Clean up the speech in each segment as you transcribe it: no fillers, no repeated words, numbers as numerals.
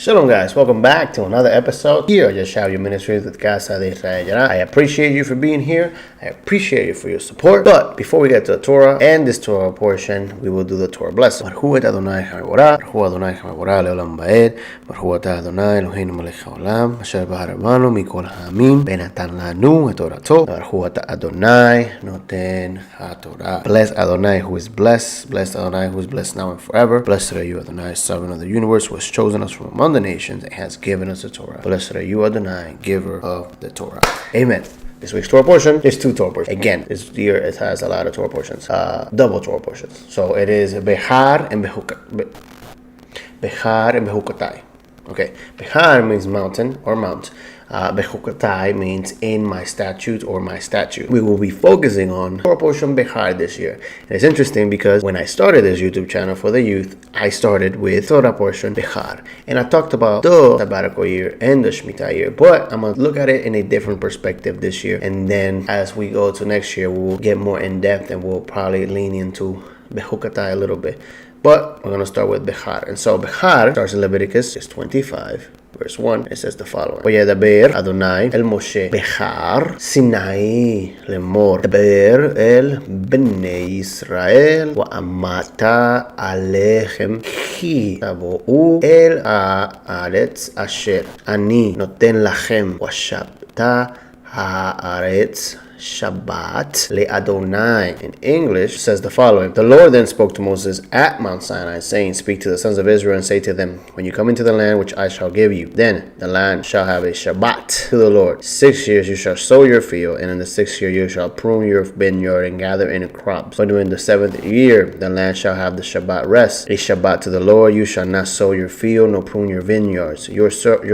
Shalom guys, welcome back to another episode here at Yarah Ministries with Casa de Israel Yarah. I appreciate you for being here. I appreciate you for your support. But before we get to the Torah and this Torah portion, we will do the Torah blessing. Baruch Adonai Havorah, Baruch Adonai Havorah leolam vaed, Baruch Adonai Eloheinu melech haolam, asher bahar banu mikol ha'amim, benatan lanu et Torato, Baruch Adonai noten haTorah. Bless Adonai who is blessed, bless Adonai who is blessed now and forever. Blessed are you, Adonai, sovereign of the universe, who has chosen us from among the nations and has given us the Torah. Blessed are you, Adonai, giver of the Torah. Amen. This week's Torah portion is two Torah portions. Again, this year it has a lot of Torah portions, double Torah portions. So it is Behar and Bechukotai. Okay, Behar means mountain or mount. Bechukotai means in my statute or my statute. We will be focusing on Torah portion Behar this year. And it's interesting because when I started this YouTube channel for the youth, I started with Torah portion Behar. And I talked about the sabbatical year and the Shemitah year. But I'm going to look at it in a different perspective this year. And then as we go to next year, we'll get more in depth and we'll probably lean into Bechukotai a little bit. But we're going to start with Behar. And so Behar starts in Leviticus 25. Verse 1, it says the following. Vayadaber Adonai el Moshe Behar Sinai lemor. Daber el Bnei Israel wa amata alechem ki tavo'u el haaretz asher ani noten lachem wa shabta haaretz Shabbat le Adonai. In English, says the following. The Lord then spoke to Moses at Mount Sinai, saying, Speak to the sons of Israel and say to them, When you come into the land which I shall give you, then the land shall have a Shabbat to the Lord. 6 years you shall sow your field, and in the 6th year you shall prune your vineyard and gather in crops. But during the 7th year the land shall have the Shabbat rest, a Shabbat to the Lord. You shall not sow your field, nor prune your vineyards. Your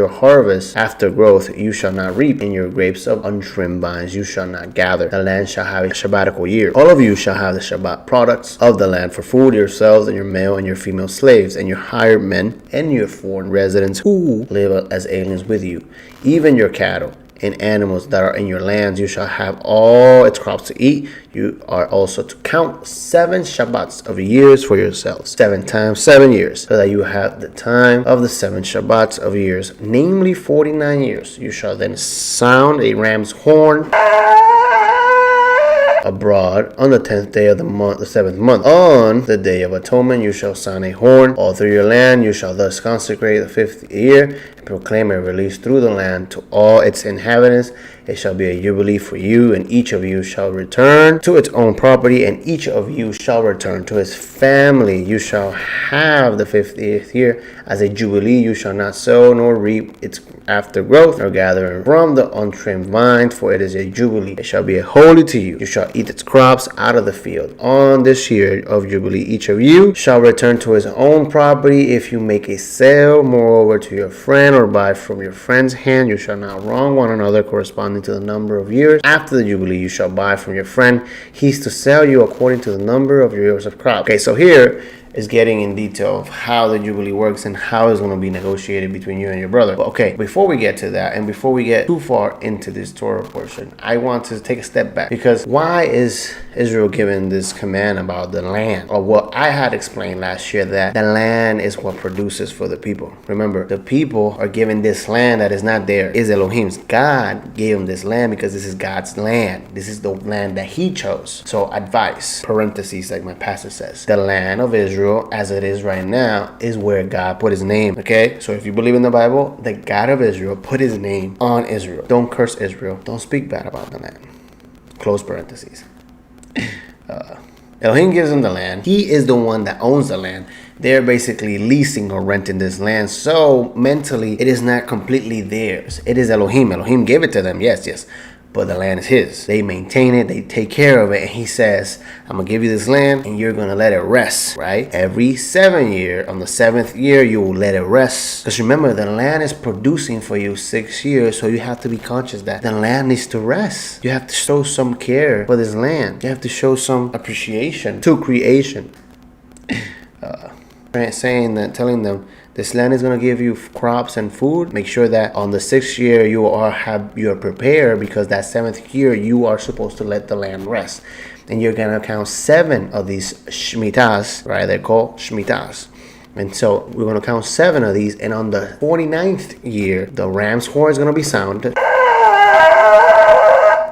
harvest after growth you shall not reap, and your grapes of untrimmed vines you shall not gather. The land shall have a Shabbatical year. All of you shall have the Shabbat products of the land for food, yourselves and your male and your female slaves, and your hired men and your foreign residents who live as aliens with you, even your cattle and animals that are in your lands. You shall have all its crops to eat. You are also to count 7 Shabbats of years for yourselves, 7 times 7 years, so that you have the time of the 7 Shabbats of years, namely 49 years. You shall then sound a ram's horn abroad on the 10th day of the month, the 7th month. On the day of atonement you shall sound a horn all through your land. You shall thus consecrate the 5th year and proclaim a release through the land to all its inhabitants. It shall be a jubilee for you, and each of you shall return to its own property, and each of you shall return to his family. You shall have the 50th year as a jubilee. You shall not sow nor reap its aftergrowth, nor gather from the untrimmed vines, for it is a jubilee. It shall be holy to you. You shall eat its crops out of the field. On this year of jubilee, each of you shall return to his own property. If you make a sale, moreover, to your friend, or buy from your friend's hand, you shall not wrong one another corresponding to the number of years. After the jubilee, you shall buy from your friend. He's to sell you according to the number of years of crop. Okay, so here is getting in detail of how the Jubilee works and how it's going to be negotiated between you and your brother. But okay, before we get to that and before we get too far into this Torah portion, I want to take a step back, because why is Israel given this command about the land? Or what I had explained last year, that the land is what produces for the people. Remember, the people are given this land that is not theirs. Is Elohim's. God gave them this land because this is God's land. This is the land that he chose. So advice, parentheses, like my pastor says, the land of Israel as it is right now is where God put his name. Okay, so if you believe in the Bible, the God of Israel put his name on Israel. Don't curse Israel. Don't speak bad about the land. Close parentheses. Elohim gives them the land. He is the one that owns the land. They're basically leasing or renting this land. So mentally, it is not completely theirs. It is Elohim. Elohim gave it to them. Yes. But the land is his. They maintain it. They take care of it. And he says, I'm going to give you this land and you're going to let it rest, right? Every 7 year, on the 7th year, you will let it rest. Because remember, the land is producing for you 6 years. So you have to be conscious that the land needs to rest. You have to show some care for this land. You have to show some appreciation to creation. Telling them, this land is going to give you crops and food. Make sure that on the 6th year you are prepared, because that 7th year you are supposed to let the land rest. And you're going to count 7 of these shmitas, right? They're called shmitas. And so we're going to count 7 of these. And on the 49th year, the ram's horn is going to be sounded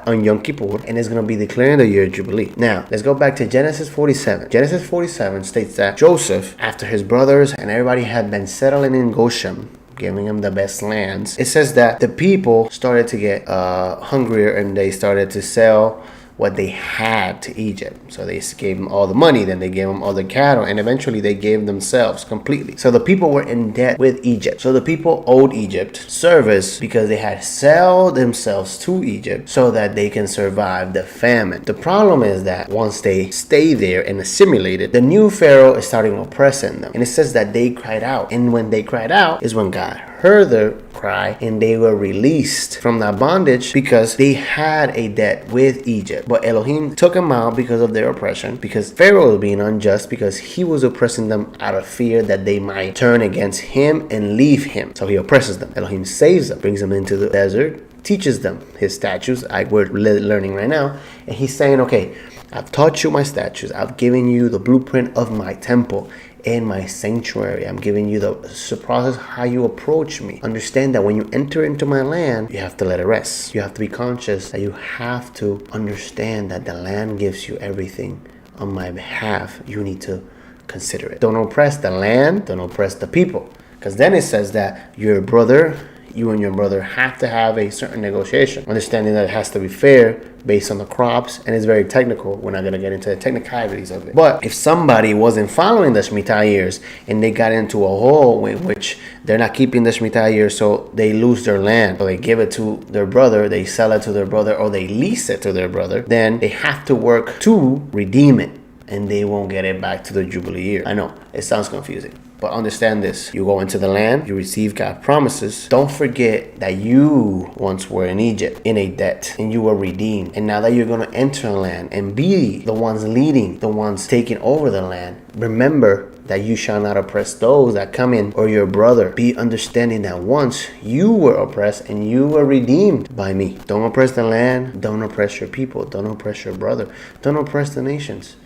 on Yom Kippur, and it's going to be declaring the year of Jubilee. Now, let's go back to Genesis 47. Genesis 47 states that Joseph, after his brothers and everybody had been settling in Goshen, giving them the best lands, it says that the people started to get hungrier, and they started to sell what they had to Egypt. So they gave them all the money, then they gave them all the cattle, and eventually they gave themselves completely. So the people were in debt with Egypt. So the people owed Egypt service because they had sold themselves to Egypt so that they can survive the famine. The problem is that once they stay there and assimilated, the new Pharaoh is starting oppressing them. And it says that they cried out. And when they cried out is when God heard their cry, and they were released from that bondage because they had a debt with Egypt. But Elohim took them out because of their oppression, because Pharaoh was being unjust, because he was oppressing them out of fear that they might turn against him and leave him. So he oppresses them. Elohim saves them, brings them into the desert, teaches them his statutes, like we're learning right now. And he's saying, okay, I've taught you my statutes. I've given you the blueprint of my temple and my sanctuary. I'm giving you the process how you approach me. Understand that when you enter into my land, you have to let it rest. You have to be conscious that you have to understand that the land gives you everything on my behalf. You need to consider it. Don't oppress the land. Don't oppress the people. Because then it says that your brother, you and your brother have to have a certain negotiation. Understanding that it has to be fair based on the crops, and it's very technical. We're not going to get into the technicalities of it. But if somebody wasn't following the Shemitah years and they got into a hole in which they're not keeping the Shemitah years, so they lose their land, or they give it to their brother, they sell it to their brother, or they lease it to their brother, then they have to work to redeem it, and they won't get it back to the Jubilee year. I know, it sounds confusing. But understand this, you go into the land, you receive God's promises. Don't forget that you once were in Egypt in a debt, and you were redeemed. And now that you're going to enter the land and be the ones leading, the ones taking over the land, remember that you shall not oppress those that come in, or your brother. Be understanding that once you were oppressed and you were redeemed by me. Don't oppress the land. Don't oppress your people. Don't oppress your brother. Don't oppress the nations.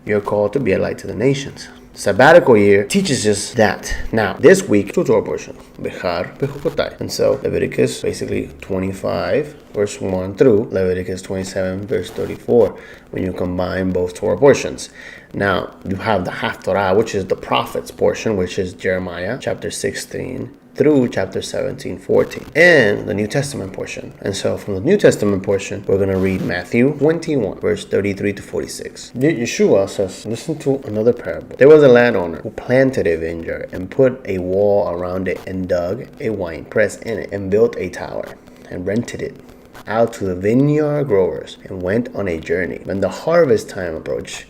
You're called to be a light to the nations. Sabbatical year teaches us that. Now, this week, two Torah portion, Behar, Bechukotai. And so, Leviticus basically 25, verse 1 through Leviticus 27, verse 34, when you combine both Torah portions. Now, you have the Haftorah, which is the prophets portion, which is Jeremiah, chapter 16, through chapter 17, 14, and the New Testament portion. And so from the New Testament portion, we're going to read Matthew 21, verse 33 to 46. Yeshua says, listen to another parable. There was a landowner who planted a vineyard and put a wall around it and dug a wine press in it and built a tower and rented it out to the vineyard growers and went on a journey. When the harvest time approached,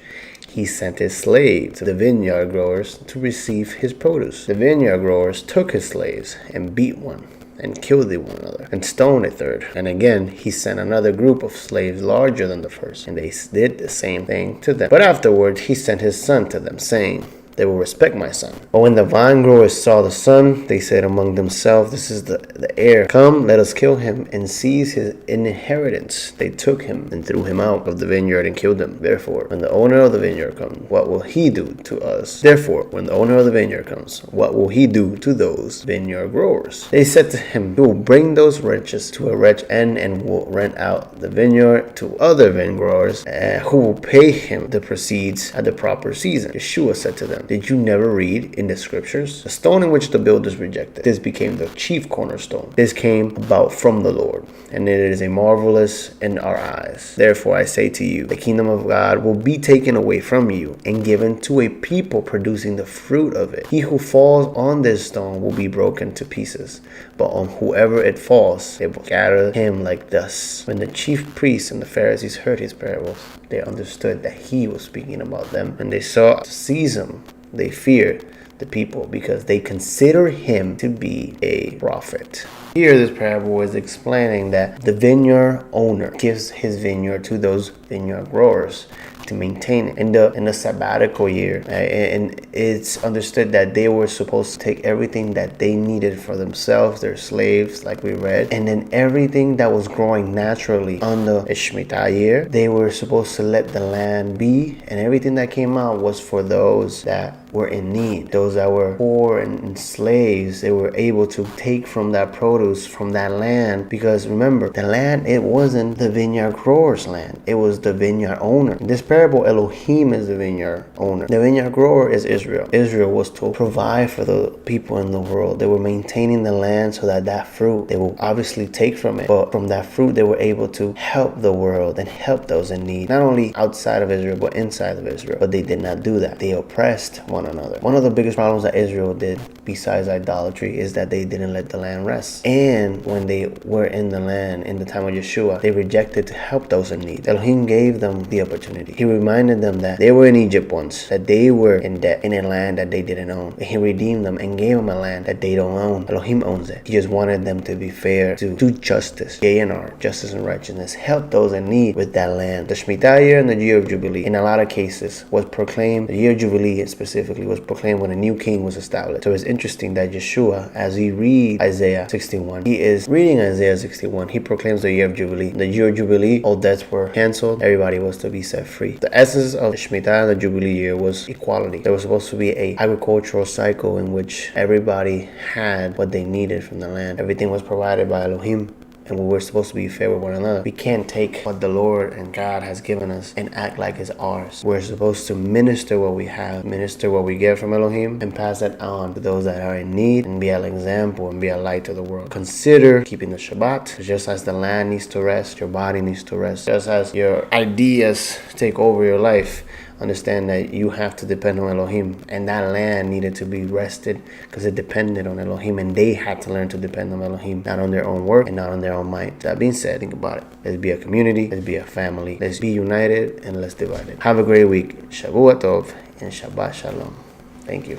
he sent his slave to the vineyard growers to receive his produce. The vineyard growers took his slaves and beat one and killed the one another and stoned a third. And again, he sent another group of slaves larger than the first, and they did the same thing to them. But afterwards, he sent his son to them, saying, they will respect my son. But when the vine growers saw the son, they said among themselves, this is the heir. Come, let us kill him and seize his inheritance. They took him and threw him out of the vineyard and killed him. Therefore, when the owner of the vineyard comes, what will he do to us? Therefore, when the owner of the vineyard comes, what will he do to those vineyard growers? They said to him, we will bring those wretches to a wretched end and will rent out the vineyard to other vineyard growers who will pay him the proceeds at the proper season. Yeshua said to them, did you never read in the scriptures? The stone in which the builders rejected, this became the chief cornerstone. This came about from the Lord, and it is a marvelous in our eyes. Therefore I say to you, the kingdom of God will be taken away from you and given to a people producing the fruit of it. He who falls on this stone will be broken to pieces, but on whoever it falls, they will scatter him like dust. When the chief priests and the Pharisees heard his parables, they understood that he was speaking about them, and they sought to seize him. They feared the people because they consider him to be a prophet. Here, this parable is explaining that the vineyard owner gives his vineyard to those vineyard growers to maintain it in the sabbatical year, and it's understood that they were supposed to take everything that they needed for themselves, their slaves, like we read, and then everything that was growing naturally on the Shemitah year, they were supposed to let the land be, and everything that came out was for those that were in need, those those that were poor and slaves, they were able to take from that produce, from that land, because remember, the land, it wasn't the vineyard grower's land, it was the vineyard owner. In this parable, Elohim is the vineyard owner. The vineyard grower is Israel. Israel was to provide for the people in the world. They were maintaining the land so that fruit, they will obviously take from it, but from that fruit, they were able to help the world and help those in need, not only outside of Israel, but inside of Israel. But they did not do that. They oppressed one another. One of the biggest problems that Israel did, besides idolatry, is that they didn't let the land rest. And when they were in the land, in the time of Yeshua, they rejected to help those in need. Elohim gave them the opportunity. He reminded them that they were in Egypt once, that they were in debt in a land that they didn't own. And he redeemed them and gave them a land that they don't own. Elohim owns it. He just wanted them to be fair, to do justice, Yarah, justice and righteousness, help those in need with that land. The Shemitah year and the year of Jubilee, in a lot of cases, was proclaimed, the year of Jubilee specifically, was proclaimed when a new king was established. So it's interesting that Yeshua, as he reads Isaiah 61, he is reading Isaiah 61, he proclaims the year of Jubilee. The year of Jubilee, all debts were canceled, everybody was to be set free. The essence of the Shemitah and the Jubilee year was equality. There was supposed to be a agricultural cycle in which everybody had what they needed from the land. Everything was provided by Elohim, and we were supposed to be fair with one another. We can't take what the Lord and God has given us and act like it's ours. We're supposed to minister what we have, minister what we get from Elohim, and pass that on to those that are in need, and be an example and be a light to the world. Consider keeping the Shabbat. Just as the land needs to rest, your body needs to rest. Just as your ideas take over your life, understand that you have to depend on Elohim, and that land needed to be rested because it depended on Elohim, and they had to learn to depend on Elohim, not on their own work and not on their own might. That being said, think about it. Let's be a community, let's be a family, let's be united, and let's divide it. Have a great week. Shavua Tov and Shabbat Shalom. Thank you.